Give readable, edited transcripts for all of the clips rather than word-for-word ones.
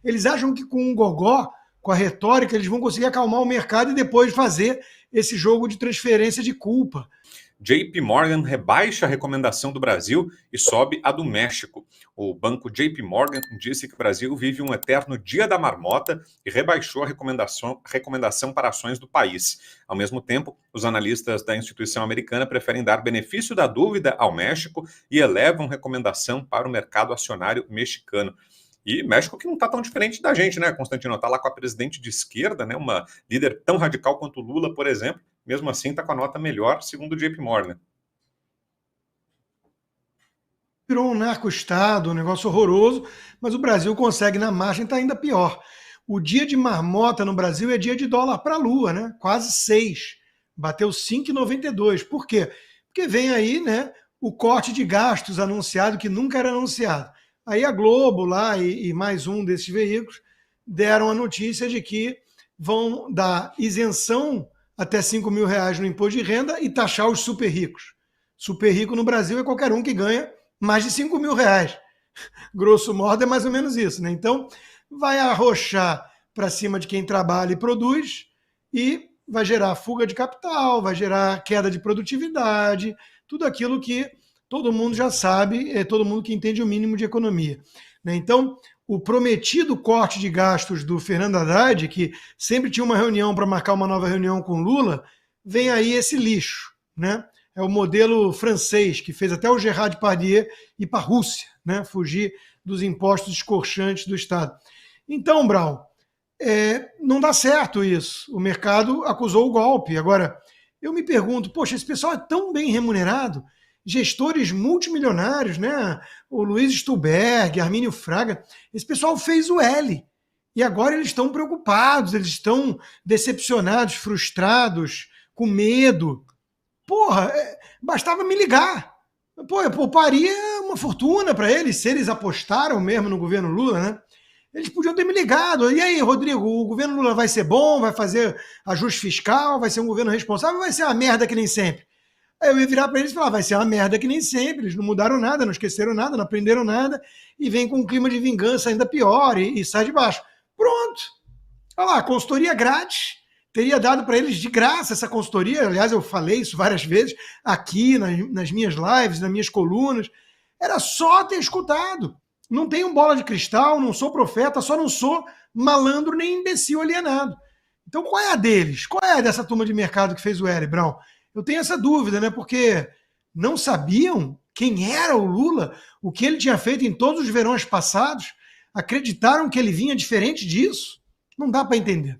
Eles acham que com um gogó, com a retórica, eles vão conseguir acalmar o mercado e depois fazer esse jogo de transferência de culpa. JP Morgan rebaixa a recomendação do Brasil e sobe a do México. O banco JP Morgan disse que o Brasil vive um eterno dia da marmota e rebaixou a recomendação para ações do país. Ao mesmo tempo, os analistas da instituição americana preferem dar benefício da dúvida ao México e elevam recomendação para o mercado acionário mexicano. E México que não está tão diferente da gente, né, Constantino? Está lá com a presidente de esquerda, né, uma líder tão radical quanto Lula, por exemplo. Mesmo assim, está com a nota melhor, segundo o JP Morgan. Virou um narco-estado, um negócio horroroso, mas o Brasil consegue, na margem, estar ainda pior. O dia de marmota no Brasil é dia de dólar para a lua, né? Quase 6. Bateu 5,92. Por quê? Porque vem aí, né, o corte de gastos anunciado que nunca era anunciado. Aí a Globo lá e mais um desses veículos deram a notícia de que vão dar isenção até R$ 5.000 no imposto de renda e taxar os super ricos. Super rico no Brasil é qualquer um que ganha mais de R$ 5.000. Grosso modo é mais ou menos isso, né? Então vai arrochar para cima de quem trabalha e produz e vai gerar fuga de capital, vai gerar queda de produtividade, tudo aquilo que todo mundo já sabe, é todo mundo que entende o mínimo de economia, né? Então, o prometido corte de gastos do Fernando Haddad, que sempre tinha uma reunião para marcar uma nova reunião com Lula, vem aí esse lixo, né? É o modelo francês, que fez até o Gerard Depardieu ir para a Rússia, né? Fugir dos impostos escorchantes do Estado. Então, Brown, não dá certo isso. O mercado acusou o golpe. Agora, eu me pergunto, poxa, esse pessoal é tão bem remunerado, gestores multimilionários, né? O Luiz Stuhlberg, Armínio Fraga, esse pessoal fez o L. E agora eles estão preocupados, eles estão decepcionados, frustrados, com medo. Porra, bastava me ligar. Pô, eu pouparia uma fortuna para eles, se eles apostaram mesmo no governo Lula, né? Eles podiam ter me ligado. E aí, Rodrigo, o governo Lula vai ser bom, vai fazer ajuste fiscal, vai ser um governo responsável, vai ser uma merda que nem sempre? Aí eu ia virar para eles e falar, vai ser uma merda que nem sempre, eles não mudaram nada, não esqueceram nada, não aprenderam nada, e vem com um clima de vingança ainda pior e sai de baixo. Pronto. Olha lá, consultoria grátis, teria dado para eles de graça essa consultoria, aliás, eu falei isso várias vezes aqui nas minhas lives, nas minhas colunas, era só ter escutado. Não tenho bola de cristal, não sou profeta, só não sou malandro nem imbecil alienado. Então qual é a deles? Qual é a dessa turma de mercado que fez o L, Brown? Eu tenho essa dúvida, né? Porque não sabiam quem era o Lula, o que ele tinha feito em todos os verões passados, acreditaram que ele vinha diferente disso? Não dá para entender.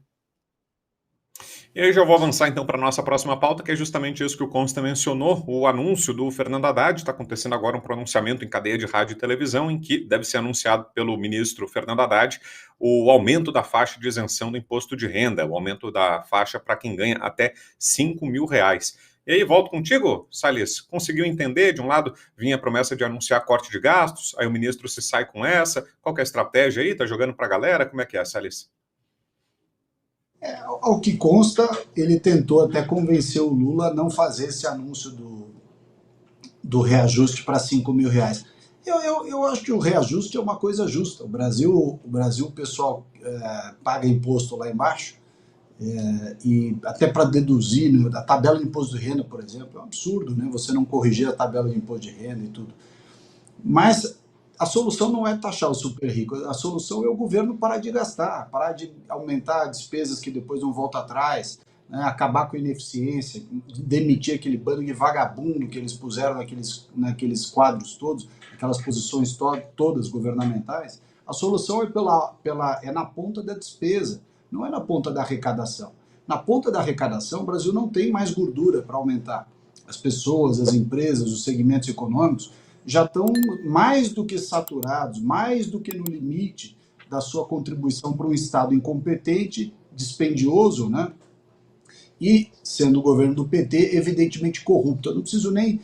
E aí já vou avançar então para a nossa próxima pauta, que é justamente isso que o Consta mencionou, o anúncio do Fernando Haddad. Está acontecendo agora um pronunciamento em cadeia de rádio e televisão, em que deve ser anunciado pelo ministro Fernando Haddad o aumento da faixa de isenção do imposto de renda, o aumento da faixa para quem ganha até R$ 5.000. E aí, volto contigo, Salles. Conseguiu entender? De um lado, vinha a promessa de anunciar corte de gastos, aí o ministro se sai com essa. Qual que é a estratégia aí? Tá jogando para a galera? Como é que é, Salles? Ao que consta, ele tentou até convencer o Lula a não fazer esse anúncio do reajuste para R$ 5.000. Eu acho que o reajuste é uma coisa justa. O Brasil, o pessoal paga imposto lá embaixo, e até para deduzir, né, a tabela de imposto de renda, por exemplo, é um absurdo, né? Você não corrigir a tabela de imposto de renda e tudo. Mas a solução não é taxar o super rico, a solução é o governo parar de gastar, parar de aumentar despesas que depois não voltam atrás, né, acabar com a ineficiência, demitir aquele bando de vagabundo que eles puseram naqueles quadros todos, aquelas posições todas governamentais. A solução é na ponta da despesa, não é na ponta da arrecadação. Na ponta da arrecadação, o Brasil não tem mais gordura para aumentar. As pessoas, as empresas, os segmentos econômicos já estão mais do que saturados, mais do que no limite da sua contribuição para um Estado incompetente, dispendioso, né? E, sendo o governo do PT, evidentemente corrupto. Eu não preciso nem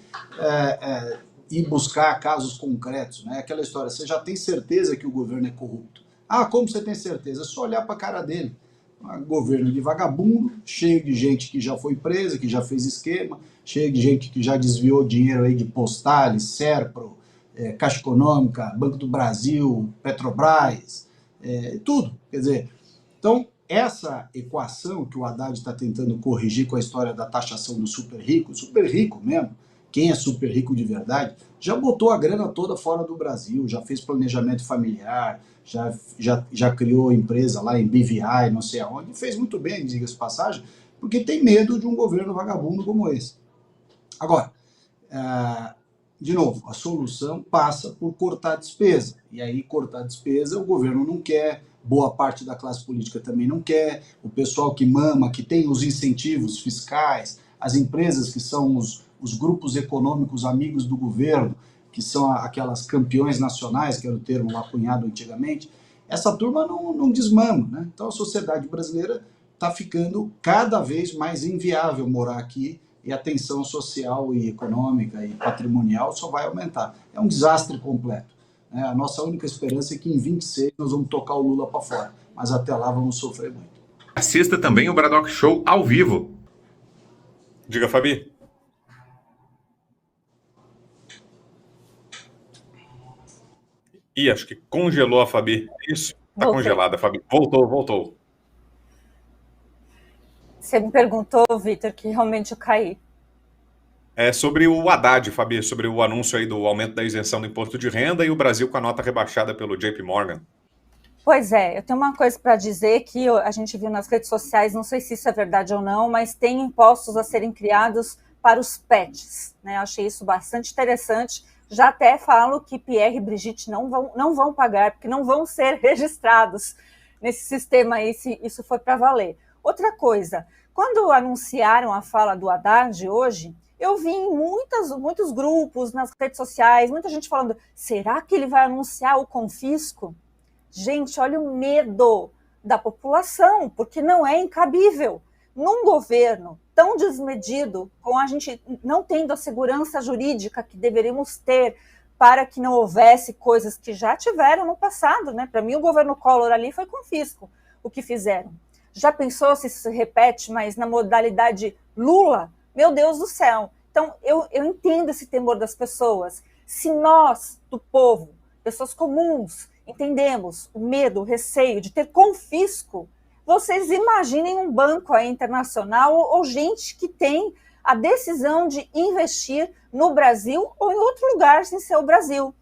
ir buscar casos concretos, né? Aquela história, você já tem certeza que o governo é corrupto. Ah, como você tem certeza? É só olhar para a cara dele. Um governo de vagabundo, cheio de gente que já foi presa, que já fez esquema, cheio de gente que já desviou dinheiro aí de Postales, Serpro, Caixa Econômica, Banco do Brasil, Petrobras, tudo. Quer dizer, então, essa equação que o Haddad está tentando corrigir com a história da taxação do super rico mesmo, quem é super rico de verdade, já botou a grana toda fora do Brasil, já fez planejamento familiar, já criou empresa lá em BVI, não sei aonde, e fez muito bem, diga-se de passagem, porque tem medo de um governo vagabundo como esse. Agora, de novo, a solução passa por cortar despesa. E aí, cortar despesa, o governo não quer, boa parte da classe política também não quer, o pessoal que mama, que tem os incentivos fiscais, as empresas que são os grupos econômicos amigos do governo, que são aquelas campeões nacionais, que era o termo lá cunhado antigamente, essa turma não desmama, né? Então a sociedade brasileira está ficando cada vez mais inviável morar aqui, e a tensão social e econômica e patrimonial só vai aumentar. É um desastre completo. Né? A nossa única esperança é que em 26 nós vamos tocar o Lula para fora, mas até lá vamos sofrer muito. Assista também o Bradock Show ao vivo. Diga, Fabi. Ih, acho que congelou a Fabi. Isso, tá congelada, Fabi. Voltou. Você me perguntou, Vitor, que realmente eu caí. É sobre o Haddad, Fabi, sobre o anúncio aí do aumento da isenção do imposto de renda e o Brasil com a nota rebaixada pelo JP Morgan. Pois é, eu tenho uma coisa para dizer que a gente viu nas redes sociais, não sei se isso é verdade ou não, mas tem impostos a serem criados para os pets, né? Eu achei isso bastante interessante. Já até falo que Pierre e Brigitte não vão pagar, porque não vão ser registrados nesse sistema aí, se isso for para valer. Outra coisa, quando anunciaram a fala do Haddad hoje, eu vi em muitos grupos, nas redes sociais, muita gente falando, será que ele vai anunciar o confisco? Gente, olha o medo da população, porque não é incabível. Num governo tão desmedido, com a gente não tendo a segurança jurídica que deveríamos ter para que não houvesse coisas que já tiveram no passado, né? Para mim, o governo Collor ali foi confisco, o que fizeram. Já pensou se isso se repete, mas na modalidade Lula? Meu Deus do céu. Então, eu entendo esse temor das pessoas. Se nós, do povo, pessoas comuns, entendemos o medo, o receio de ter confisco, vocês imaginem um banco aí internacional ou gente que tem a decisão de investir no Brasil ou em outro lugar sem ser o Brasil.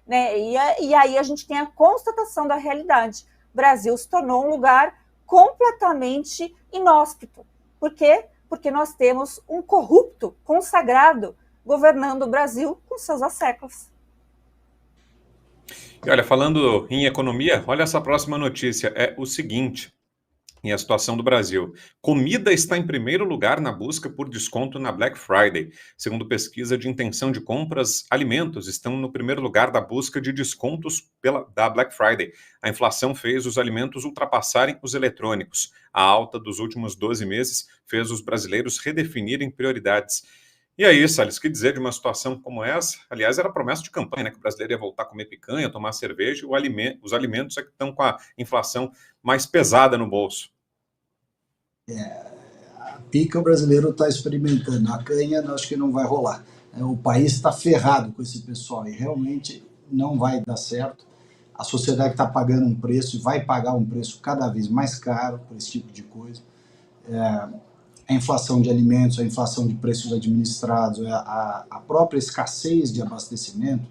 Né? E aí a gente tem a constatação da realidade. O Brasil se tornou um lugar completamente inóspito. Por quê? Porque nós temos um corrupto consagrado governando o Brasil com seus asseclas. E olha, falando em economia, olha essa próxima notícia. É o seguinte, em a situação do Brasil. Comida está em primeiro lugar na busca por desconto na Black Friday. Segundo pesquisa de intenção de compras, alimentos estão no primeiro lugar da busca de descontos da Black Friday. A inflação fez os alimentos ultrapassarem os eletrônicos. A alta dos últimos 12 meses fez os brasileiros redefinirem prioridades. E aí, Salles, o que dizer de uma situação como essa? Aliás, era promessa de campanha, né? Que o brasileiro ia voltar a comer picanha, tomar cerveja, os alimentos é que estão com a inflação mais pesada no bolso. A pica o brasileiro está experimentando, a canha acho que não vai rolar. O país está ferrado com esse pessoal e realmente não vai dar certo. A sociedade está pagando um preço e vai pagar um preço cada vez mais caro por esse tipo de coisa. A inflação de alimentos, a inflação de preços administrados, a própria escassez de abastecimento,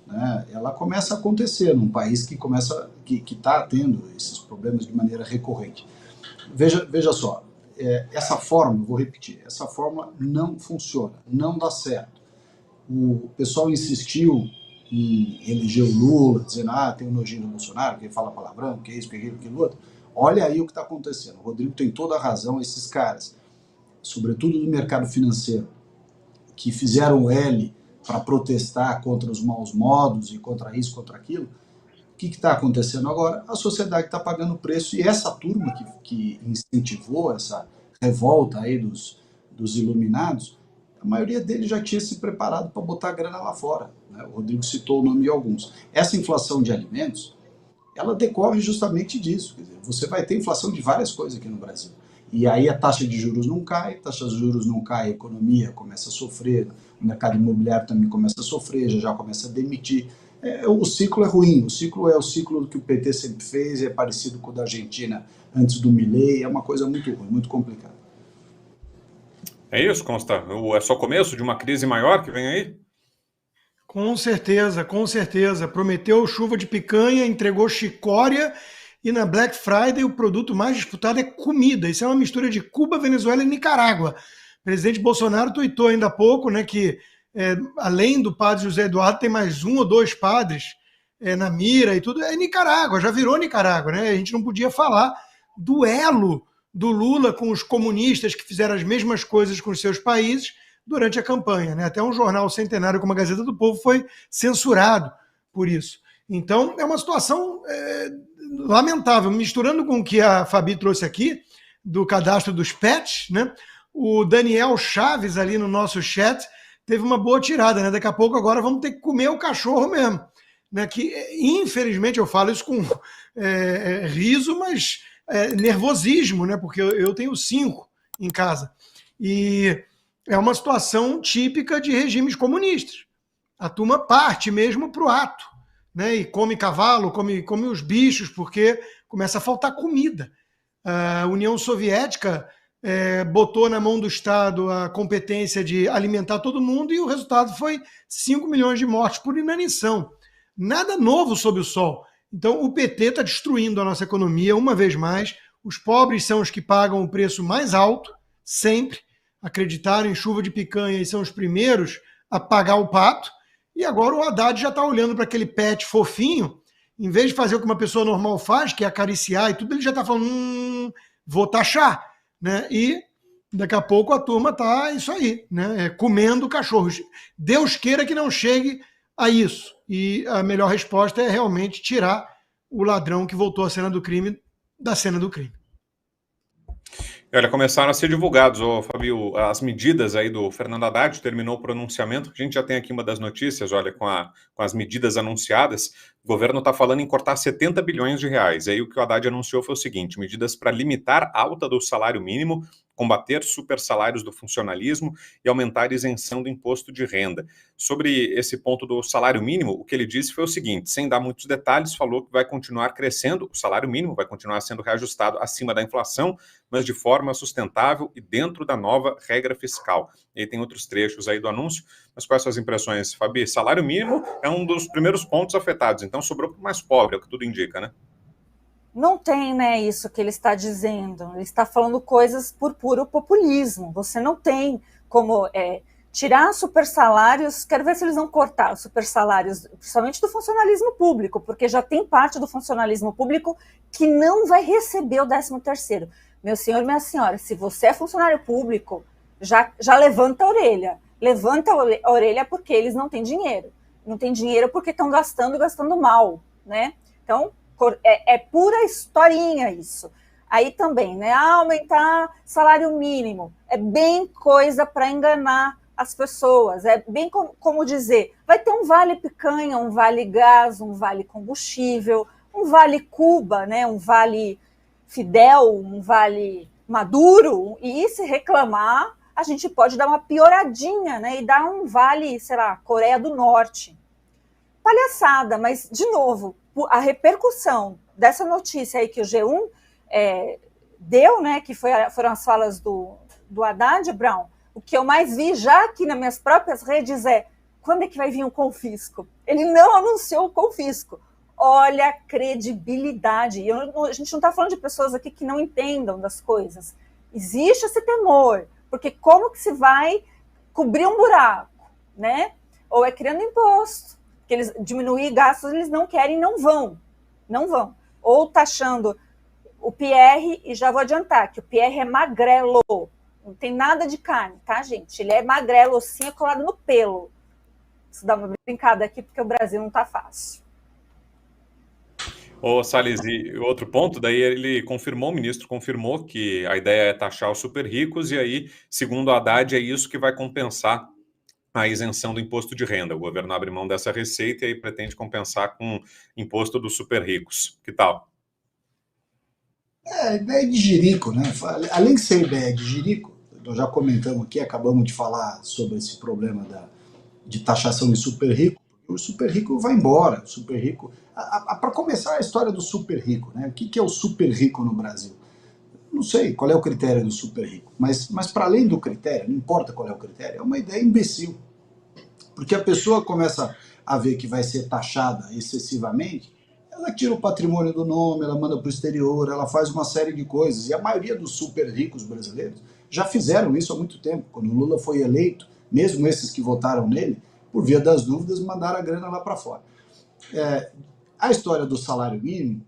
né, ela começa a acontecer num país que está tendo esses problemas de maneira recorrente. Veja só, essa forma, vou repetir, essa forma não funciona, não dá certo. O pessoal insistiu em eleger o Lula, dizendo, tem um nojinho do Bolsonaro, que ele fala palavrão, que é isso, que é aquilo, que é outro. Olha aí o que está acontecendo. O Rodrigo tem toda a razão, esses caras, sobretudo do mercado financeiro, que fizeram o L para protestar contra os maus modos e contra isso, contra aquilo. O que está acontecendo agora? A sociedade está pagando o preço e essa turma que incentivou essa revolta aí dos iluminados, a maioria deles já tinha se preparado para botar a grana lá fora. Né? O Rodrigo citou o nome de alguns. Essa inflação de alimentos, ela decorre justamente disso. Quer dizer, você vai ter inflação de várias coisas aqui no Brasil. E aí a taxa de juros não cai, a economia começa a sofrer, o mercado imobiliário também começa a sofrer, já começa a demitir. O ciclo é ruim, o ciclo é o ciclo que o PT sempre fez, é parecido com o da Argentina antes do Milei, é uma coisa muito ruim, muito complicada. É isso, Consta? É só começo de uma crise maior que vem aí? Com certeza, com certeza. Prometeu chuva de picanha, entregou chicória e na Black Friday o produto mais disputado é comida. Isso é uma mistura de Cuba, Venezuela e Nicarágua. O presidente Bolsonaro tuitou ainda há pouco, né, que além do padre José Eduardo tem mais 1 ou 2 padres na mira e tudo. É Nicarágua, já virou Nicarágua, né? A gente não podia falar do elo do Lula com os comunistas que fizeram as mesmas coisas com os seus países durante a campanha, né? Até um jornal centenário como a Gazeta do Povo foi censurado por isso. Então, é uma situação lamentável. Misturando com o que a Fabi trouxe aqui, do cadastro dos pets, né? O Daniel Chaves, ali no nosso chat, teve uma boa tirada, né? Daqui a pouco agora vamos ter que comer o cachorro mesmo. Né? Que, infelizmente, eu falo isso com riso, mas nervosismo, né? Porque eu tenho 5 em casa. E é uma situação típica de regimes comunistas. A turma parte mesmo para o ato, né? E come cavalo, come os bichos, porque começa a faltar comida. A União Soviética botou na mão do Estado a competência de alimentar todo mundo e o resultado foi 5 milhões de mortes por inanição. Nada novo sob o sol. Então o PT está destruindo a nossa economia uma vez mais. Os pobres são os que pagam o preço mais alto, sempre. Acreditaram em chuva de picanha e são os primeiros a pagar o pato. E agora o Haddad já está olhando para aquele pet fofinho, em vez de fazer o que uma pessoa normal faz, que é acariciar e tudo, ele já está falando, vou taxar. Né? E daqui a pouco a turma está isso aí, né? Comendo cachorros. Deus queira que não chegue a isso. E a melhor resposta é realmente tirar o ladrão que voltou à cena do crime da cena do crime. Olha, começaram a ser divulgados, Fabio, as medidas aí do Fernando Haddad, terminou o pronunciamento, a gente já tem aqui uma das notícias, olha, com as medidas anunciadas, o governo está falando em cortar 70 bilhões de reais, aí o que o Haddad anunciou foi o seguinte, medidas para limitar a alta do salário mínimo, combater super salários do funcionalismo e aumentar a isenção do imposto de renda. Sobre esse ponto do salário mínimo, o que ele disse foi o seguinte, sem dar muitos detalhes, falou que vai continuar crescendo, o salário mínimo vai continuar sendo reajustado acima da inflação, mas de forma sustentável e dentro da nova regra fiscal. E aí tem outros trechos aí do anúncio, mas quais são as impressões, Fabi? Salário mínimo é um dos primeiros pontos afetados, então sobrou para o mais pobre, é o que tudo indica, né? Não tem, né, isso que ele está dizendo. Ele está falando coisas por puro populismo. Você não tem como tirar super salários. Quero ver se eles vão cortar os super salários, principalmente do funcionalismo público, porque já tem parte do funcionalismo público que não vai receber o 13º. Meu senhor, minha senhora, se você é funcionário público, já levanta a orelha. Levanta a orelha porque eles não têm dinheiro. Não têm dinheiro porque estão gastando mal, né? Então, é pura historinha isso. Aí também, né? Aumentar salário mínimo. É bem coisa para enganar as pessoas. É bem como dizer, vai ter um vale picanha, um vale gás, um vale combustível, um vale Cuba, né? Um vale Fidel, um vale Maduro. E se reclamar, a gente pode dar uma pioradinha, né? E dar um vale, sei lá, Coreia do Norte. Palhaçada, mas, de novo, a repercussão dessa notícia aí que o G1 deu, né, que foram as falas do Haddad, Brown, o que eu mais vi já aqui nas minhas próprias redes quando é que vai vir o confisco? Ele não anunciou o confisco. Olha a credibilidade. A gente não está falando de pessoas aqui que não entendam das coisas. Existe esse temor, porque como que se vai cobrir um buraco, né? Ou é criando imposto, que eles diminuir gastos, eles não querem, não vão. Ou taxando o PR, e já vou adiantar, que o PR é magrelo, não tem nada de carne, tá, gente? Ele é magrelo, sim, é colado no pelo. Isso dá uma brincada aqui, porque o Brasil não tá fácil. Ô, Salles, e outro ponto, daí o ministro confirmou que a ideia é taxar os super ricos, e aí, segundo o Haddad, é isso que vai compensar a isenção do imposto de renda. O governo abre mão dessa receita e aí pretende compensar com imposto dos super ricos. Que tal? Ideia de jirico, né? Além de ser ideia de jirico, nós já comentamos aqui, acabamos de falar sobre esse problema de taxação de super rico, O super rico vai embora. O super rico. Para começar, a história do super rico, né? O que é o super rico no Brasil? Não sei qual é o critério do super rico, mas para além do critério, não importa qual é o critério, é uma ideia imbecil. Porque a pessoa começa a ver que vai ser taxada excessivamente, ela tira o patrimônio do nome, ela manda para o exterior, ela faz uma série de coisas. E a maioria dos super ricos brasileiros já fizeram isso há muito tempo. Quando o Lula foi eleito, mesmo esses que votaram nele, por via das dúvidas, mandaram a grana lá para fora. A história do salário mínimo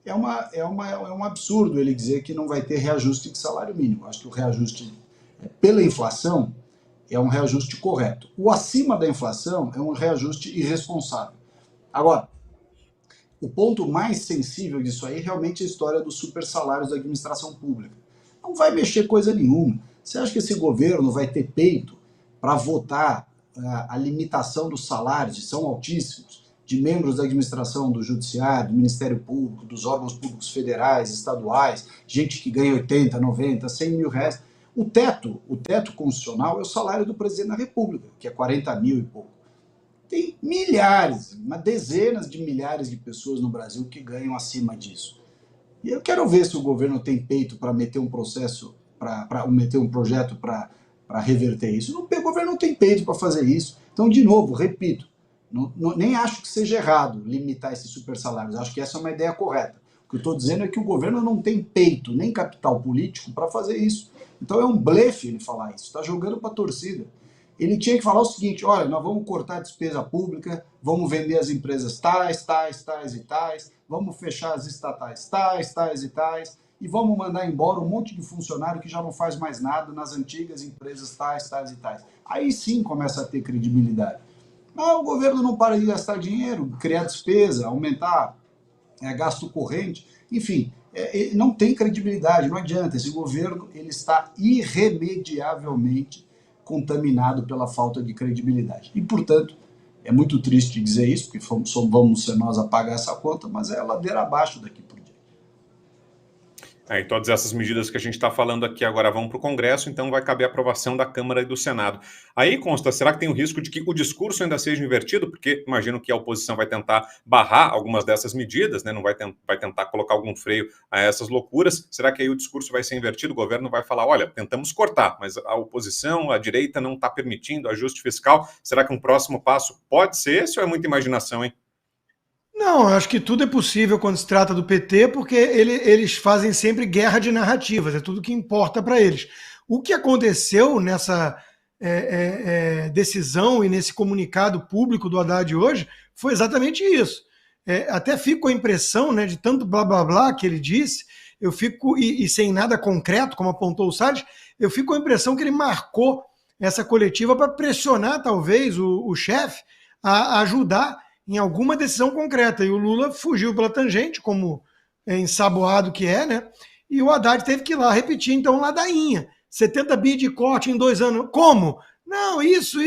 é um absurdo ele dizer que não vai ter reajuste de salário mínimo. Acho que o reajuste pela inflação é um reajuste correto. O acima da inflação é um reajuste irresponsável. Agora, o ponto mais sensível disso aí realmente é a história dos super salários da administração pública. Não vai mexer coisa nenhuma. Você acha que esse governo vai ter peito para votar a limitação dos salários, que são altíssimos, de membros da administração do Judiciário, do Ministério Público, dos órgãos públicos federais, estaduais, gente que ganha 80, 90, 100 mil reais? O teto constitucional é o salário do presidente da República, que é 40 mil e pouco. Tem milhares, dezenas de milhares de pessoas no Brasil que ganham acima disso. E eu quero ver se o governo tem peito para meter um processo, para meter um projeto para reverter isso. O governo não tem peito para fazer isso. Então, de novo, repito, nem acho que seja errado limitar esses super salários. Acho que essa é uma ideia correta. O que eu estou dizendo é que o governo não tem peito, nem capital político para fazer isso. Então é um blefe ele falar isso, está jogando para a torcida. Ele tinha que falar o seguinte: olha, nós vamos cortar a despesa pública, vamos vender as empresas tais e tais, vamos fechar as estatais tais e tais, e vamos mandar embora um monte de funcionário que já não faz mais nada nas antigas empresas tais e tais. Aí sim começa a ter credibilidade. Mas o governo não para de gastar dinheiro, criar despesa, aumentar gasto corrente, enfim, não tem credibilidade, não adianta. Esse governo ele está irremediavelmente contaminado pela falta de credibilidade. E, portanto, é muito triste dizer isso, porque vamos ser nós a pagar essa conta, mas é ladeira abaixo daqui por diante. E todas essas medidas que a gente está falando aqui agora vão para o Congresso, então vai caber a aprovação da Câmara e do Senado. Aí, Consta, será que tem o risco de que o discurso ainda seja invertido? Porque imagino que a oposição vai tentar barrar algumas dessas medidas, né? Não vai tentar colocar algum freio a essas loucuras. Será que aí o discurso vai ser invertido? O governo vai falar, olha, tentamos cortar, mas a oposição, a direita não está permitindo ajuste fiscal. Será que um próximo passo pode ser esse ou é muita imaginação, hein? Não, eu acho que tudo é possível quando se trata do PT, porque eles fazem sempre guerra de narrativas, é tudo que importa para eles. O que aconteceu nessa decisão e nesse comunicado público do Haddad hoje foi exatamente isso. Até fico com a impressão, né, de tanto blá blá blá que ele disse, eu fico, e sem nada concreto, como apontou o Salles, eu fico com a impressão que ele marcou essa coletiva para pressionar talvez o chefe a ajudar em alguma decisão concreta. E o Lula fugiu pela tangente, como ensaboado que é, né? E o Haddad teve que ir lá repetir, então, ladainha. 70 bi de corte em 2 anos. Como? Não, isso.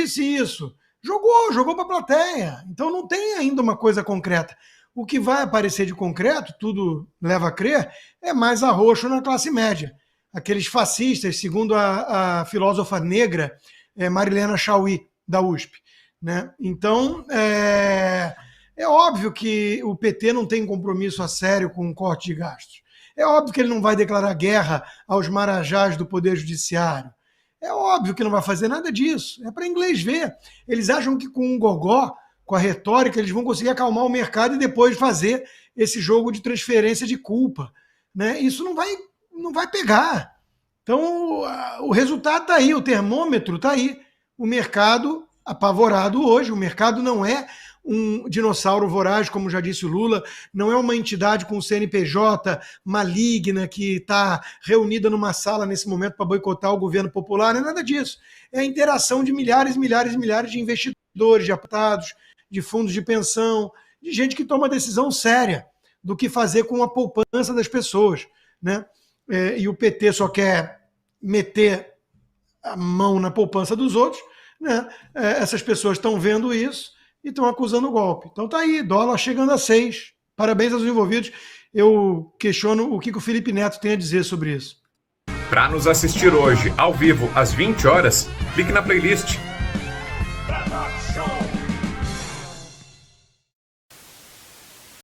Jogou para a plateia. Então não tem ainda uma coisa concreta. O que vai aparecer de concreto, tudo leva a crer, é mais arroxo na classe média. Aqueles fascistas, segundo a filósofa negra Marilena Chauí, da USP. Né? Então, é óbvio que o PT não tem compromisso a sério com o corte de gastos. É óbvio que ele não vai declarar guerra aos marajás do Poder Judiciário. É óbvio que não vai fazer nada disso. É para inglês ver. Eles acham que com um gogó, com a retórica, eles vão conseguir acalmar o mercado e depois fazer esse jogo de transferência de culpa. Né? Isso não vai pegar. Então, o resultado está aí, o termômetro está aí. O mercado apavorado hoje. O mercado não é um dinossauro voraz, como já disse o Lula, não é uma entidade com CNPJ maligna que está reunida numa sala nesse momento para boicotar o governo popular, não é nada disso. É a interação de milhares de investidores, de aportados, de fundos de pensão, de gente que toma decisão séria do que fazer com a poupança das pessoas. Né? E o PT só quer meter a mão na poupança dos outros. Né? Essas pessoas estão vendo isso e estão acusando o golpe. Então tá aí, dólar chegando a 6. Parabéns aos envolvidos. Eu questiono o que o Felipe Neto tem a dizer sobre isso. Para nos assistir hoje, ao vivo, às 20 horas, clique na playlist